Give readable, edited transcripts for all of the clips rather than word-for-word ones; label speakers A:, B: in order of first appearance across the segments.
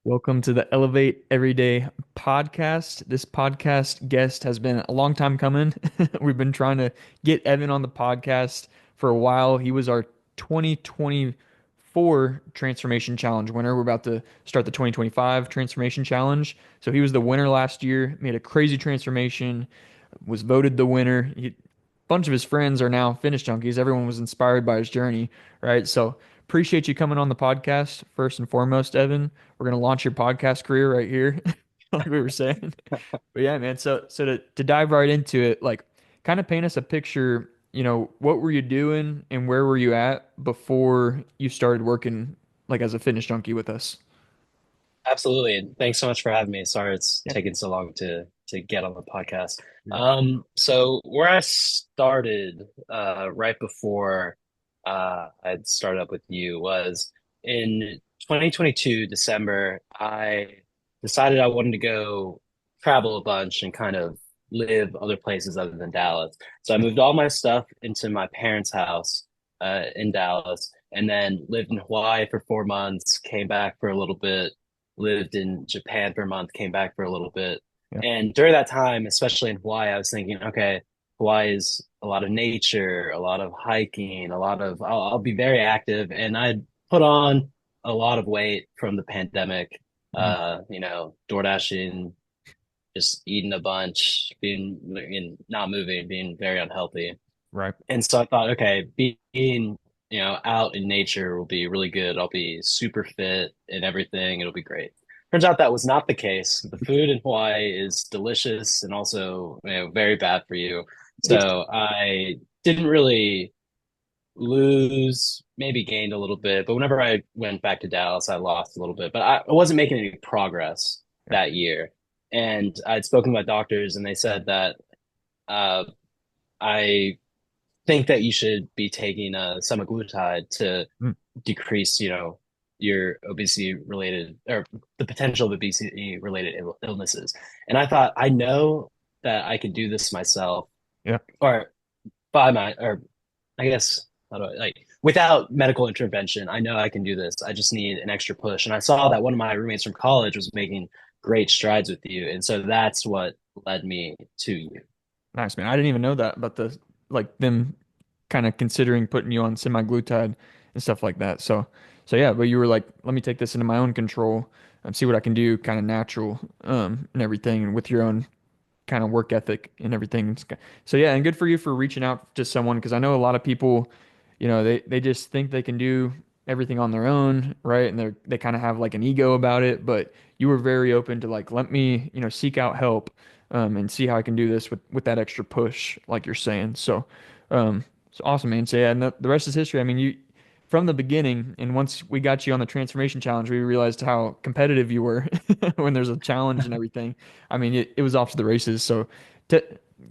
A: Welcome to the Elevate Everyday podcast. This podcast guest has been a long time coming. We've been trying to get Evan on the podcast for a while. He was our 2024 Transformation Challenge winner. We're about to start the 2025 Transformation Challenge. So he was the winner last year, made a crazy transformation, was voted the winner. Bunch of his friends are now fitness junkies. Everyone was inspired by his journey, right? So appreciate you coming on the podcast first and foremost, Evan. We're gonna launch your podcast career right here, like we were saying. But yeah, man. So to dive right into it, like kind of paint us a picture. What were you doing and where were you at before you started working like as a fitness junkie with us?
B: Absolutely. And thanks so much for having me. Sorry it's
A: Yeah.
B: taken so long to get on the podcast.
A: Yeah.
B: So where I started right before I'd started up with you was in 2022 December. I decided I wanted to go travel a bunch and kind of live other places other than Dallas. So I moved all my stuff into my parents' house in Dallas and then lived in Hawaii for 4 months, came back for a little bit, lived in Japan for a month, came back for a little bit.
A: Yeah.
B: And during that time, especially in Hawaii, I was thinking, okay, Hawaii is a lot of nature, a lot of hiking, I'll be very active. And I put on a lot of weight from the pandemic,
A: Mhm.
B: door dashing, just eating a bunch, being not moving, being very unhealthy.
A: Right.
B: And so I thought, okay, being, out in nature will be really good. I'll be super fit and everything. It'll be great. Turns out that was not the case. The food in Hawaii is delicious and also, very bad for you. So I didn't really lose, maybe gained a little bit, but whenever I went back to Dallas, I lost a little bit, but I wasn't making any progress
A: Yeah.
B: that year. And I'd spoken to my doctors and they said that, uh, I think that you should be taking semaglutide to
A: Mm.
B: decrease, your obesity related or the potential of obesity related illnesses. And I thought, I know that I could do this myself
A: Yeah.
B: or or I guess, how do I like, without medical intervention. I know I can do this. I just need an extra push. And I saw that one of my roommates from college was making great strides with you. And so that's what led me to you.
A: Nice, man. I didn't even know that about the like them kind of considering putting you on semi-glutide and stuff like that. So yeah, but you were like, let me take this into my own control and see what I can do, kind of natural, and everything, and with your own kind of work ethic and everything. So yeah, and good for you for reaching out to someone because I know a lot of people, they just think they can do everything on their own, right? And they kind of have like an ego about it, but you were very open to like, let me, seek out help, and see how I can do this with that extra push, like you're saying. So awesome, man. So yeah, and the rest is history. I mean, you from the beginning, and once we got you on the transformation challenge, we realized how competitive you were when there's a challenge and everything. I mean, it was off to the races. So, to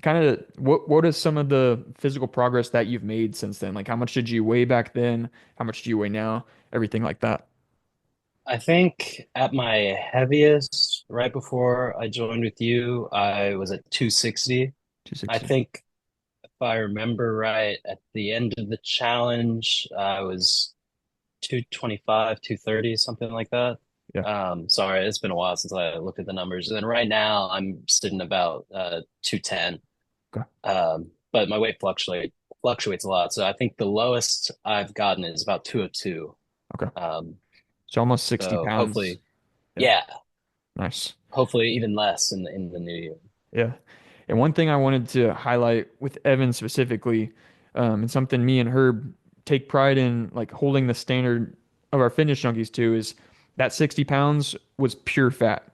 A: kind of what is some of the physical progress that you've made since then? Like, how much did you weigh back then? How much do you weigh now? Everything like that.
B: I think at my heaviest, right before I joined with you, I was at 260. I
A: 260.
B: think if I remember right, at the end of the challenge, I was 225, 230, something like that.
A: Yeah.
B: Sorry, it's been a while since I looked at the numbers. And then right now I'm sitting about 210.
A: Okay.
B: But my weight fluctuates a lot. So I think the lowest I've gotten is about 202.
A: Okay.
B: Um,
A: So almost 60
B: so
A: pounds.
B: hopefully,
A: Yeah.
B: yeah,
A: Nice.
B: hopefully even less in the new year.
A: Yeah. And one thing I wanted to highlight with Evan specifically, and something me and Herb take pride in, like holding the standard of our fitness junkies to, is that 60 pounds was pure fat.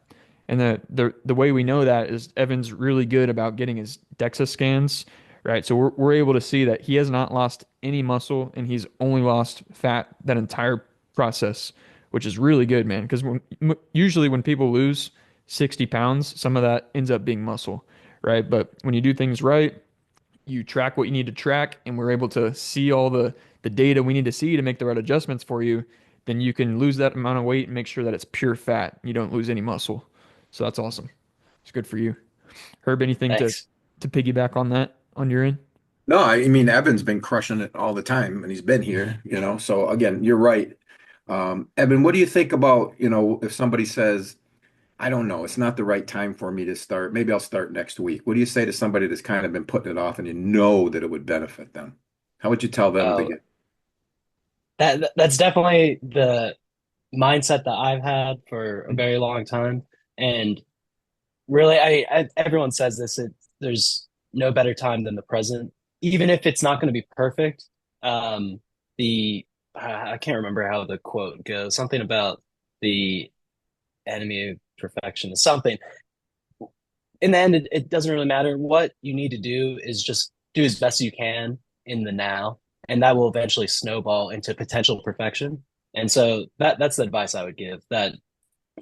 A: And the way we know that is Evan's really good about getting his DEXA scans, right? So we're able to see that he has not lost any muscle and he's only lost fat that entire process, which is really good, man. Because usually when people lose 60 pounds, some of that ends up being muscle, right? But when you do things right, you track what you need to track, and we're able to see all the data we need to see to make the right adjustments for you, then you can lose that amount of weight and make sure that it's pure fat. You don't lose any muscle. So that's awesome. It's good for you. Herb, anything
B: Thanks.
A: to piggyback on that on your end?
C: No, I mean, Evan's been crushing it all the time and he's been here, So again, you're right. Evan, what do you think about, if somebody says, I don't know, it's not the right time for me to start. Maybe I'll start next week. What do you say to somebody that's kind of been putting it off and you know that it would benefit them? How would you tell them to
B: Uh,
C: get?
B: that's definitely the mindset that I've had for a very long time. And really, everyone says this, there's no better time than the present, even if it's not going to be perfect. The I can't remember how the quote goes, something about the enemy of perfection is something. In the end, it doesn't really matter. What you need to do is just do as best you can in the now, and that will eventually snowball into potential perfection. And so that's the advice I would give, that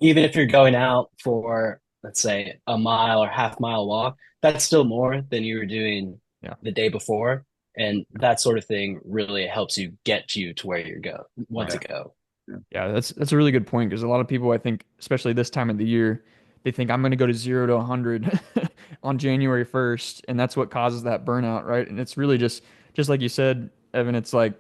B: even if you're going out for, let's say, a mile or half mile walk, that's still more than you were doing
A: Yeah.
B: the day before. And that sort of thing really helps you get you to where you want to
C: Yeah.
B: go.
C: Yeah.
A: Yeah, that's a really good point because a lot of people, I think, especially this time of the year, they think I'm going to go to 0 to 100 on January 1st, and that's what causes that burnout, right? And it's really just like you said, Evan, it's like,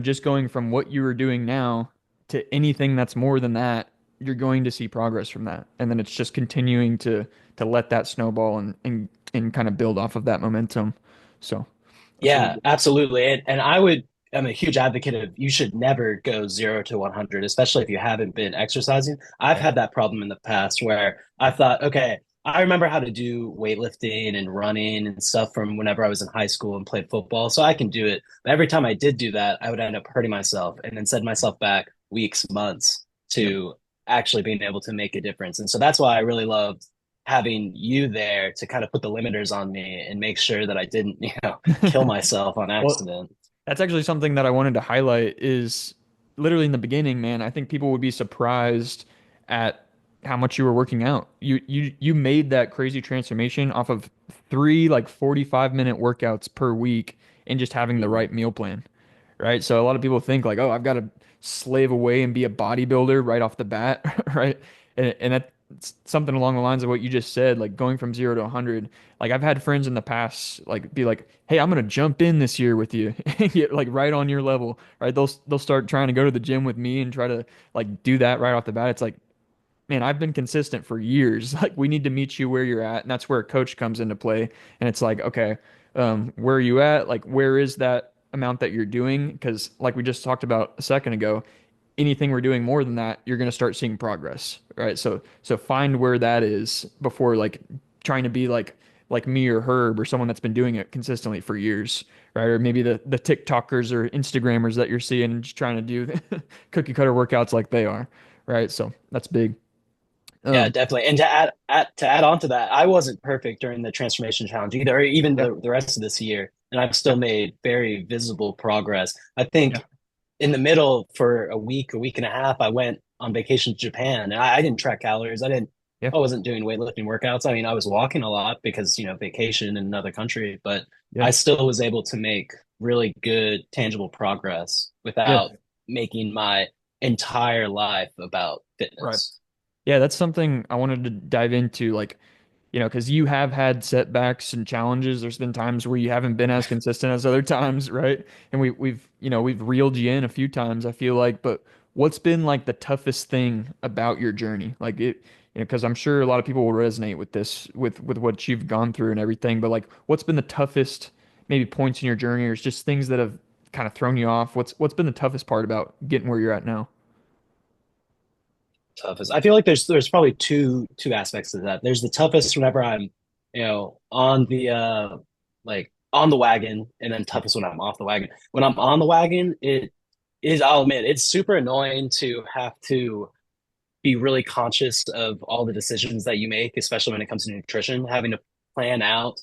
A: just going from what you are doing now to anything that's more than that, you're going to see progress from that. And then it's just continuing to let that snowball and kind of build off of that momentum. So that's really
B: Yeah,
A: good.
B: absolutely. And I'm a huge advocate of, you should never go 0 to 100, especially if you haven't been exercising. I've
A: Yeah.
B: had that problem in the past where I thought, okay, I remember how to do weightlifting and running and stuff from whenever I was in high school and played football, so I can do it. But every time I did do that, I would end up hurting myself and then set myself back weeks, months
A: Yep.
B: to actually being able to make a difference. And so that's why I really loved having you there to kind of put the limiters on me and make sure that I didn't, kill myself on
A: Well,
B: accident.
A: that's actually something that I wanted to highlight is literally in the beginning, man. I think people would be surprised at how much you were working out. You made that crazy transformation off of three like 45-minute workouts per week and just having the
B: Mm.
A: right meal plan, right? So a lot of people think like, oh, I've got to slave away and be a bodybuilder right off the bat, right? And that's something along the lines of what you just said, like going from 0 to 100. Like I've had friends in the past like be like, "Hey, I'm gonna jump in this year with you," and get like right on your level, right? They'll start trying to go to the gym with me and try to like do that right off the bat. It's like, man, I've been consistent for years. Like we need to meet you where you're at, and that's where a coach comes into play. And it's like, okay, where are you at? Like where is that amount that you're doing? Because like we just talked about a second ago, anything we're doing more than that, you're going to start seeing progress, right? So find where that is before like trying to be like me or Herb or someone that's been doing it consistently for years, right? Or maybe the TikTokers or Instagrammers that you're seeing and just trying to do cookie cutter workouts like they are, right? So that's big.
B: Yeah,
A: Um,
B: definitely. And to add on to that, I wasn't perfect during the transformation challenge either, or even
A: yeah,
B: the rest of this year. And I've
A: yeah,
B: still made very visible progress. I
A: yeah,
B: think in the middle, for a week and a half, I went on vacation to Japan, and I didn't track calories.
A: yeah,
B: I wasn't doing weightlifting workouts. I mean, I was walking a lot because, vacation in another country, but
A: yeah,
B: I still was able to make really good, tangible progress
A: yeah,
B: without making my entire life about
A: right.
B: fitness.
A: Yeah, that's something I wanted to dive into, like, because you have had setbacks and challenges. There's been times where you haven't been as consistent as other times, right? And we've reeled you in a few times, I feel like, but what's been like the toughest thing about your journey? Like because I'm sure a lot of people will resonate with this, with what you've gone through and everything, but like what's been the toughest maybe points in your journey or it's just things that have kind of thrown you off? What's been the toughest part about getting where you're at now?
B: Toughest. I feel like there's probably two aspects to that. There's the toughest whenever I'm, on the like on the wagon, and then toughest when I'm off the wagon. When I'm on the wagon, I'll admit, it's super annoying to have to be really conscious of all the decisions that you make, especially when it comes to nutrition, having to plan out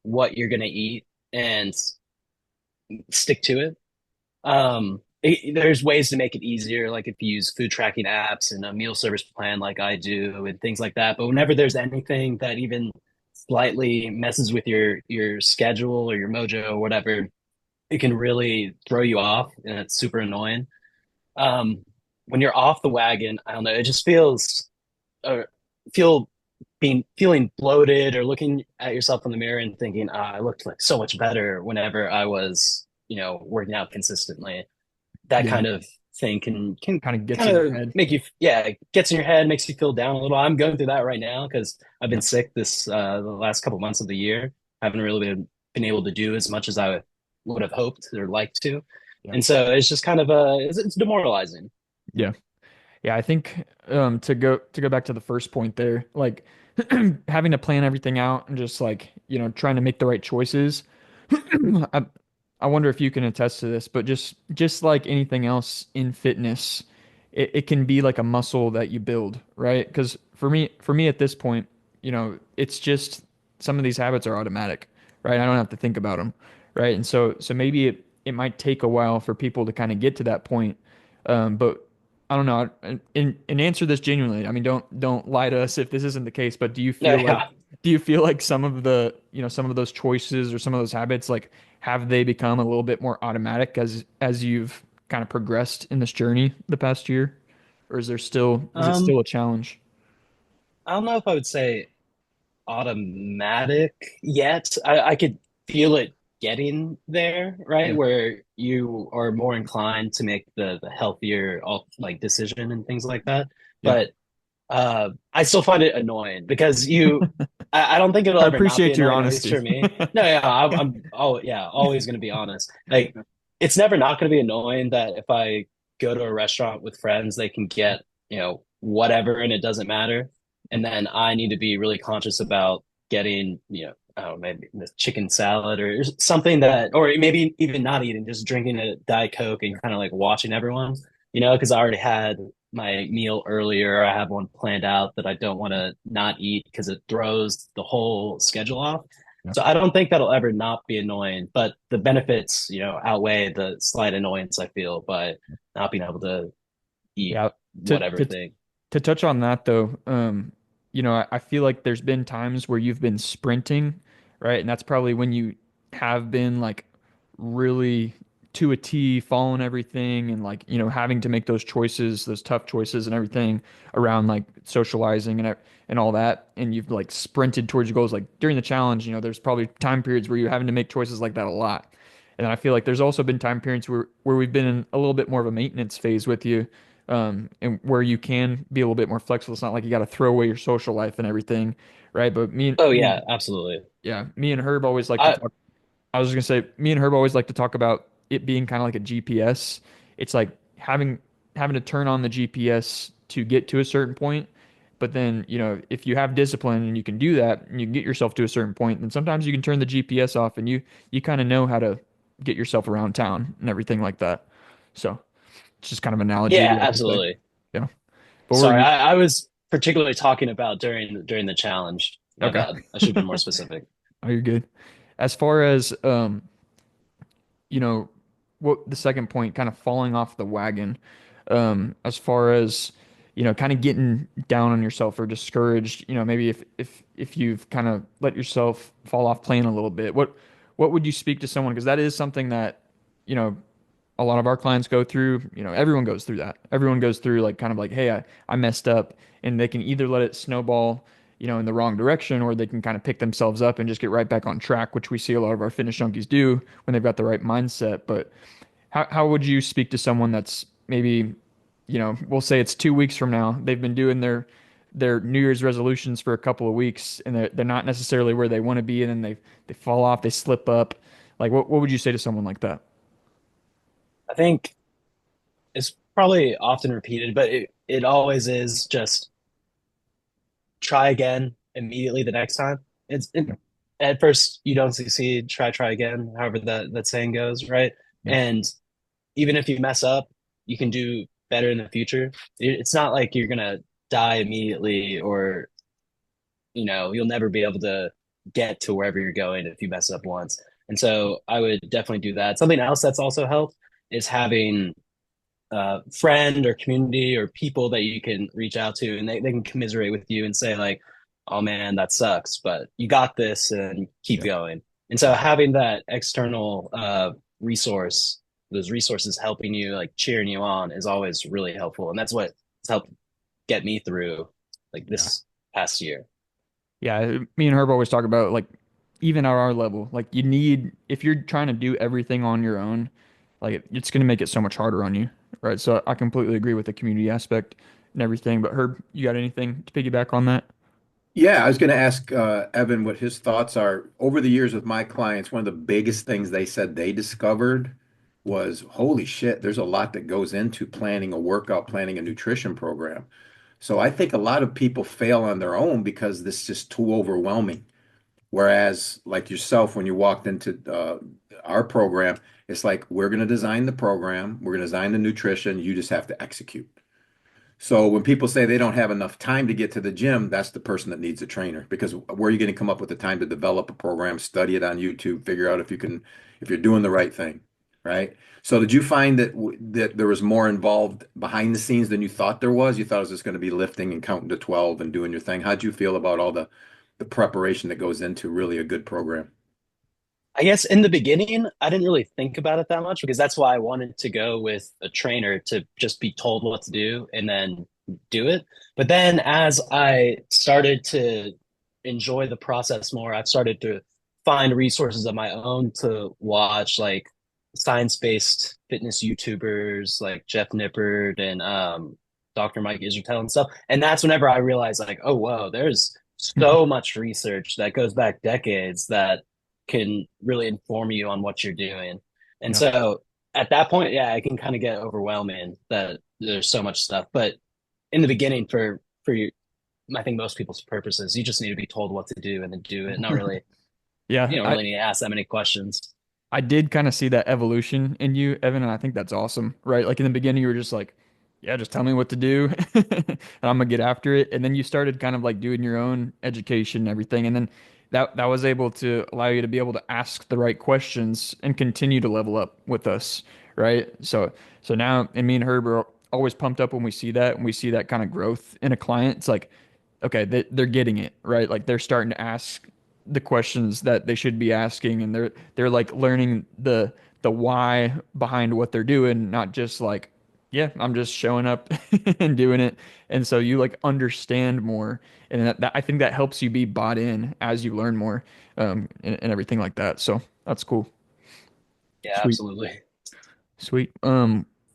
B: what you're gonna eat and stick to it. There's ways to make it easier, like if you use food tracking apps and a meal service plan like I do and things like that. But whenever there's anything that even slightly messes with your schedule or your mojo or whatever, it can really throw you off, and it's super annoying. Um, when you're off the wagon, I don't know, it just uh, feel feeling bloated, or looking at yourself in the mirror and thinking, I looked like so much better whenever I was, working out consistently. That
A: Yeah.
B: kind of thing can
A: Kind of gets
B: kind
A: in your
B: of
A: head.
B: make you, yeah, it gets in your head, makes you feel down a little. I'm going through that right now because I've been
A: Yeah.
B: sick this the last couple months of the year. I haven't really been able to do as much as I would have hoped or liked to,
A: Yeah.
B: and so it's just kind of it's demoralizing.
A: Yeah. Yeah, I think to go back to the first point there, like having to plan everything out and just like, trying to make the right choices. I, I wonder if you can attest to this, but just like anything else in fitness, it can be like a muscle that you build, right? Because for me at this point, it's just some of these habits are automatic, right? I don't have to think about them, right? And so maybe it might take a while for people to kind of get to that point. But I don't know. And answer this genuinely. I mean, don't lie to us if this isn't the case, but
B: No, yeah.
A: do you feel like some of those choices or some of those habits, like have they become a little bit more automatic as you've kind of progressed in this journey the past year? Or is it
B: Um,
A: still a challenge?
B: I don't know if I would say automatic yet. I could feel it getting there, right?
A: Yeah.
B: Where you are more inclined to make the healthier like decision and things like that.
A: Yeah.
B: But I still find it annoying because I don't think it'll
A: I
B: ever not be
A: appreciate your
B: annoying, at least
A: honesty.
B: for me. No, yeah, I'm oh yeah, always going to be honest. Like it's never not going to be annoying that if I go to a restaurant with friends, they can get, whatever and it doesn't matter. And then I need to be really conscious about getting, I don't know, maybe the chicken salad or something that, or maybe even not eating, just drinking a Diet Coke and kind of like watching everyone, because I already had my meal earlier. I have one planned out that I don't want to not eat because it throws the whole schedule off.
A: Yeah.
B: So I don't think that'll ever not be annoying, but the benefits, outweigh the slight annoyance I feel by not being able to eat
A: Yeah. To
B: whatever
A: to
B: thing.
A: To touch on that though, I feel like there's been times where you've been sprinting, right? And that's probably when you have been like really to a T, following everything and like, having to make those choices, those tough choices and everything around like socializing and all that. And you've like sprinted towards your goals. Like during the challenge, there's probably time periods where you're having to make choices like that a lot. And I feel like there's also been time periods where we've been in a little bit more of a maintenance phase with you, and where you can be a little bit more flexible. It's not like you got to throw away your social life and everything, right? But
B: Oh yeah, absolutely.
A: yeah, me and Herb always like to
B: I
A: talk. I was just gonna say, me and Herb always like to talk about it being kind of like a GPS. It's like having to turn on the GPS to get to a certain point. But then, if you have discipline and you can do that and you can get yourself to a certain point, then sometimes you can turn the GPS off and you kind of know how to get yourself around town and everything like that. So it's just kind of an analogy we
B: Yeah,
A: like to say.
B: absolutely.
A: Yeah. But were
B: Sorry,
A: you
B: I was particularly talking about during the challenge. My
A: okay?
B: bad. I should have been more specific.
A: Oh, you're good. As far as you know, what the second point, kind of falling off the wagon, as far as, kind of getting down on yourself or discouraged, maybe if you've kind of let yourself fall off playing a little bit, what would you speak to someone? Because that is something that, you know, a lot of our clients go through. Everyone goes through that. Everyone goes through like kind of like, hey, I messed up, and they can either let it snowball, in the wrong direction, or they can kind of pick themselves up and just get right back on track, which we see a lot of our fitness junkies do when they've got the right mindset. But how would you speak to someone that's maybe, we'll say it's 2 weeks from now, they've been doing their New Year's resolutions for a couple of weeks, and they're not necessarily where they want to be, and then they fall off, they slip up. Like what would you say to someone like that?
B: I think it's probably often repeated, but it always is just try again immediately the next time.
A: Yeah.
B: At first you don't succeed, try again, however that saying goes, right?
A: Yeah.
B: And even if you mess up, you can do better in the future. It's not like you're gonna die immediately or you'll never be able to get to wherever you're going if you mess up once. And so I would definitely do that. Something else that's also helped is having friend or community or people that you can reach out to and they can commiserate with you and say like, oh man, that sucks, but you got this and keep
A: Yeah.
B: going. And so having that external resource, those resources helping you, like cheering you on, is always really helpful. And that's what has helped get me through like
A: Yeah.
B: this past year.
A: Yeah, me and Herb always talk about like even at our level, like if you're trying to do everything on your own, like it's going to make it so much harder on you, right? So I completely agree with the community aspect and everything. But Herb, you got anything to piggyback on that?
C: Yeah, I was going to ask Evan what his thoughts are. Over the years with my clients, one of the biggest things they said they discovered was, holy shit, there's a lot that goes into planning a workout, planning a nutrition program. So I think a lot of people fail on their own because this is just too overwhelming. Whereas, like yourself, when you walked into our program, it's like, we're going to design the program, we're going to design the nutrition, you just have to execute. So when people say they don't have enough time to get to the gym, that's the person that needs a trainer because where are you going to come up with the time to develop a program, study it on YouTube, figure out if you can, if you're doing the right thing, right? So did you find that there was more involved behind the scenes than you thought there was? You thought it was just going to be lifting and counting to 12 and doing your thing. How'd you feel about all the preparation that goes into really a good program?
B: I guess in the beginning, I didn't really think about it that much because that's why I wanted to go with a trainer to just be told what to do and then do it. But then as I started to enjoy the process more, I've started to find resources of my own to watch, like science-based fitness YouTubers like Jeff Nippard and Dr. Mike Israetel and stuff. And that's whenever I realized like, oh, whoa, there's so much research that goes back decades that can really inform you on what you're doing. And
A: Yeah.
B: so at that point, yeah, it can kind of get overwhelming that there's so much stuff. But in the beginning, for you, I think most people's purposes, you just need to be told what to do and then do it. Not really,
A: Yeah,
B: you don't really need to ask that many questions.
A: I did kind of see that evolution in you, Evan, and I think that's awesome, right? Like in the beginning, you were just like, yeah, just tell me what to do and I'm gonna get after it. And then you started kind of like doing your own education and everything. And then that was able to allow you to be able to ask the right questions and continue to level up with us, right? So now, and me and Herb are always pumped up when we see that, and we see that kind of growth in a client. It's like, okay, they're getting it, right? Like they're starting to ask the questions that they should be asking, and they're like learning the why behind what they're doing, not just like, yeah, I'm just showing up and doing it. And so you like understand more, and that I think that helps you be bought in as you learn more, and everything like that. So that's cool.
B: Yeah,
A: Sweet.
B: absolutely.
A: Sweet.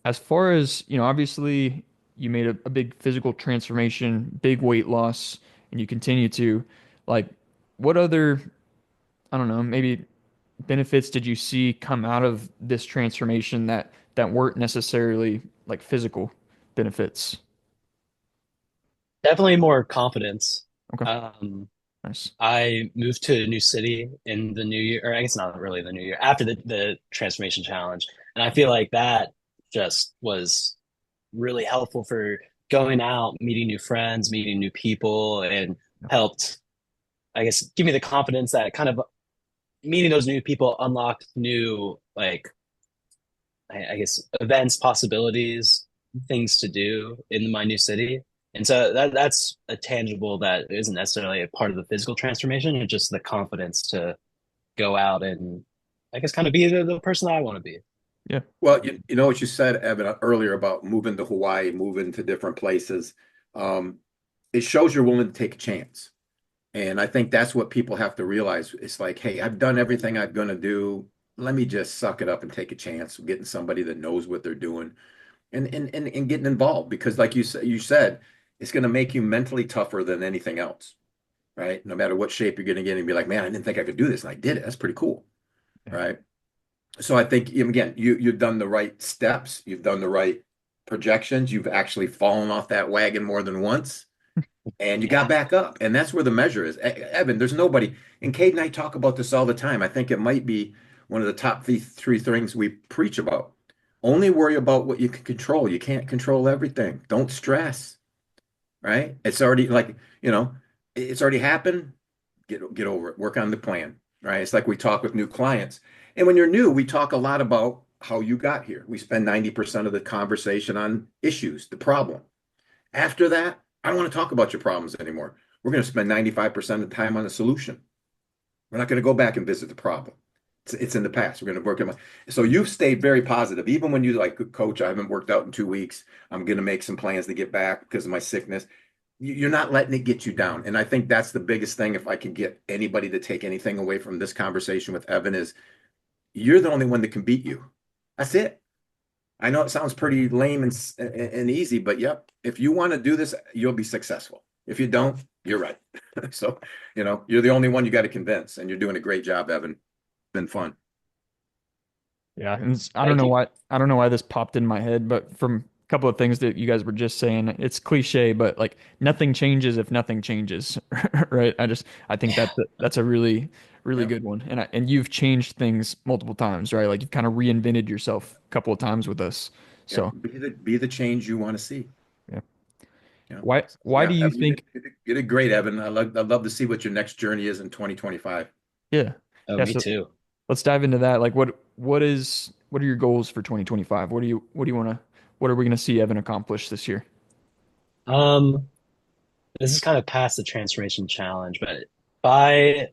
A: As far as, obviously you made a big physical transformation, big weight loss, and you continue to, like, what other, I don't know, maybe benefits did you see come out of this transformation that weren't necessarily like physical benefits?
B: Definitely more confidence.
A: Okay,
B: Um,
A: nice.
B: I moved to a new city in the new year, or I guess not really the new year, after the transformation challenge. And I feel like that just was really helpful for going out, meeting new friends, meeting new people, and
A: Yeah.
B: helped, I guess, give me the confidence that kind of meeting those new people unlocked new, like, I guess, events, possibilities, things to do in my new city. And so that's a tangible that isn't necessarily a part of the physical transformation. It's just the confidence to go out and, I guess, kind of be the person that I want to be.
A: Yeah.
C: Well, you know what you said, Evan, earlier about moving to Hawaii, moving to different places. Um, it shows you're willing to take a chance. And I think that's what people have to realize. It's like, hey, I've done everything I'm going to do. Let me just suck it up and take a chance of getting somebody that knows what they're doing and getting involved. Because like you said, it's going to make you mentally tougher than anything else, right? No matter what shape you're going to get and be like, man, I didn't think I could do this. And I did it. That's pretty cool,
A: Yeah.
C: right? So I think again, you've done the right steps, you've done the right projections, you've actually fallen off that wagon more than once, and you got
B: Yeah,
C: back up. And that's where the measure is. Evan, there's nobody, and Cade and I talk about this all the time. I think it might be one of the top three things we preach about. Only worry about what you can control. You can't control everything. Don't stress, right? It's already like, it's already happened. Get over it. Work on the plan, right? It's like we talk with new clients. And when you're new, we talk a lot about how you got here. We spend 90% of the conversation on issues, the problem. After that, I don't want to talk about your problems anymore. We're going to spend 95% of the time on the solution. We're not going to go back and visit the problem. It's in the past. We're going to work on. So you've stayed very positive, even when you like, coach, I haven't worked out in 2 weeks. I'm going to make some plans to get back because of my sickness. You're not letting it get you down. And I think that's the biggest thing. If I can get anybody to take anything away from this conversation with Evan is you're the only one that can beat you. That's it. I know it sounds pretty lame and easy, but yep, if you want to do this, you'll be successful. If you don't, you're right. So, you're the only one you got to convince, and you're doing a great job, Evan. Been fun.
A: Yeah, and
B: Thank you.
A: I don't know why this popped in my head, but from a couple of things that you guys were just saying, it's cliche, but like nothing changes if nothing changes, right? I think
B: Yeah.
A: that's a really
C: Yep.
A: good one, and you've changed things multiple times, right? Like you've kind of reinvented yourself a couple of times with us.
C: Yep.
A: So
C: Be the change you want to see.
A: yeah,
C: Yeah.
A: why
C: Yeah,
A: do you
C: Evan,
A: think?
C: you did great, Evan. I'd love to see what your next journey is in 2025.
A: Yeah,
B: Oh,
A: yeah.
B: me
A: So
B: too.
A: let's dive into that. Like what are your goals for 2025? What do you want to what are we going to see Evan accomplish this year?
B: Um, this is kind of past the transformation challenge, but by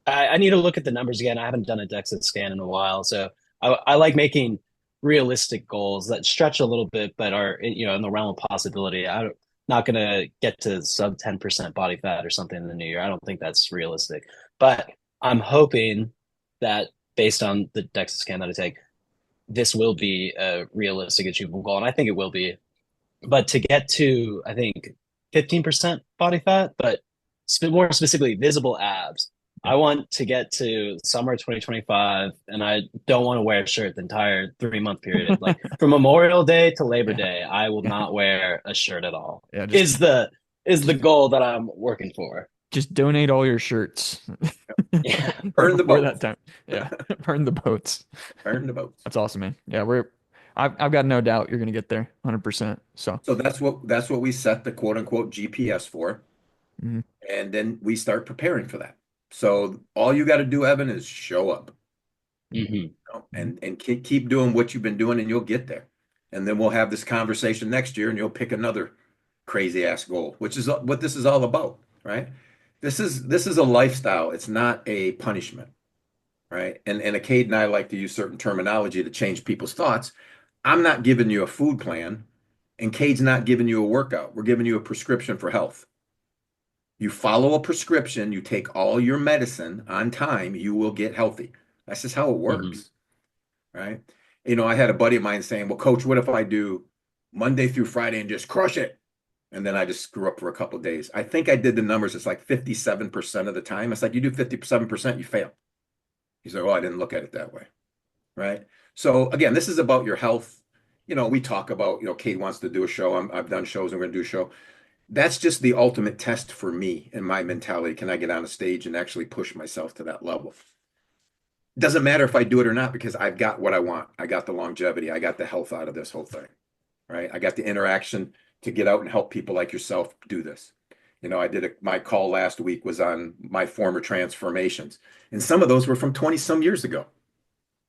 B: I need to look at the numbers again. I haven't done a DEXA scan in a while, so I like making realistic goals that stretch a little bit, but are in the realm of possibility. I'm not gonna get to sub 10% body fat or something in the new year. I don't think that's realistic, but I'm hoping that based on the DEXA scan that I take, this will be a realistic, achievable goal, and I think it will be. But to get to, I think, 15% body fat, but more specifically, visible abs.
A: Yeah.
B: I want to get to summer 2025, and I don't want to wear a shirt the entire 3 month period. Like from Memorial Day to Labor
A: Yeah.
B: Day, I will
A: Yeah.
B: not wear a shirt at all.
A: Yeah,
B: Is the
A: just
B: goal that I'm working for.
A: just donate all your shirts.
B: Yeah.
C: Burn the
A: Before that
C: boats.
A: time. Yeah. Burn the boats.
C: Burn the boats.
A: That's awesome, man. Yeah, I've got no doubt you're gonna get there 100%. So,
C: So that's what we set the quote unquote GPS for.
A: mhm.
C: And then we start preparing for that. So all you got to do, Evan, is show up,
B: Hmm.
C: and keep doing what you've been doing, and you'll get there. And then we'll have this conversation next year, and you'll pick another crazy ass goal, which is what this is all about, right? This is a lifestyle. It's not a punishment, right? And Cade and I like to use certain terminology to change people's thoughts. I'm not giving you a food plan, and Cade's not giving you a workout. We're giving you a prescription for health. You follow a prescription, you take all your medicine on time, you will get healthy. That's just how it
B: Hmm.
C: works, right? I had a buddy of mine saying, "Well, coach, what if I do Monday through Friday and just crush it?" And then I just screw up for a couple of days. I think I did the numbers. It's like 57% of the time. It's like you do 57%, you fail. He's like, "Oh, I didn't look at it that way." Right? So again, this is about your health. We talk about, Kate wants to do a show. I've done shows. I'm going to do a show. That's just the ultimate test for me and my mentality. Can I get on a stage and actually push myself to that level? Doesn't matter if I do it or not because I've got what I want. I got the longevity. I got the health out of this whole thing, right? I got the interaction to get out and help people like yourself do this. My call last week was on my former transformations, and some of those were from 20 some years ago,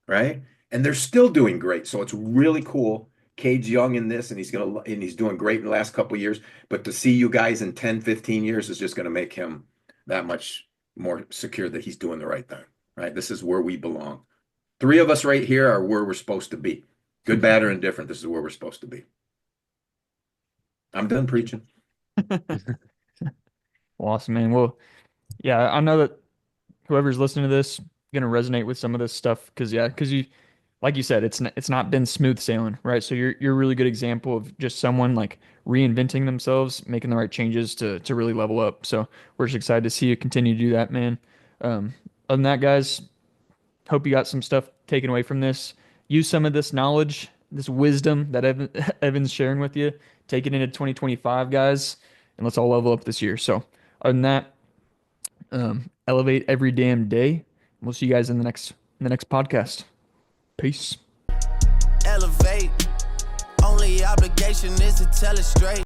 C: right? And they're still doing great. So it's really cool. Cade's young in this, and he's doing great in the last couple of years. But to see you guys in 10, 15 years is just gonna make him that much more secure that he's doing the right thing. Right? This is where we belong. Three of us right here are where we're supposed to be. Good, bad, or indifferent. This is where we're supposed to be. I'm done preaching.
A: Well, awesome, man. Well, yeah, I know that whoever's listening to this gonna resonate with some of this stuff because you like you said, it's not been smooth sailing, right? So you're a really good example of just someone like reinventing themselves, making the right changes to really level up. So we're just excited to see you continue to do that, man. Other than that, guys, hope you got some stuff taken away from this. Use some of this knowledge, this wisdom that Evan's sharing with you. Take it into 2025, guys, and let's all level up this year. So other than that, elevate every damn day. We'll see you guys in the next podcast. Peace.
D: Elevate. Only obligation is to tell it straight.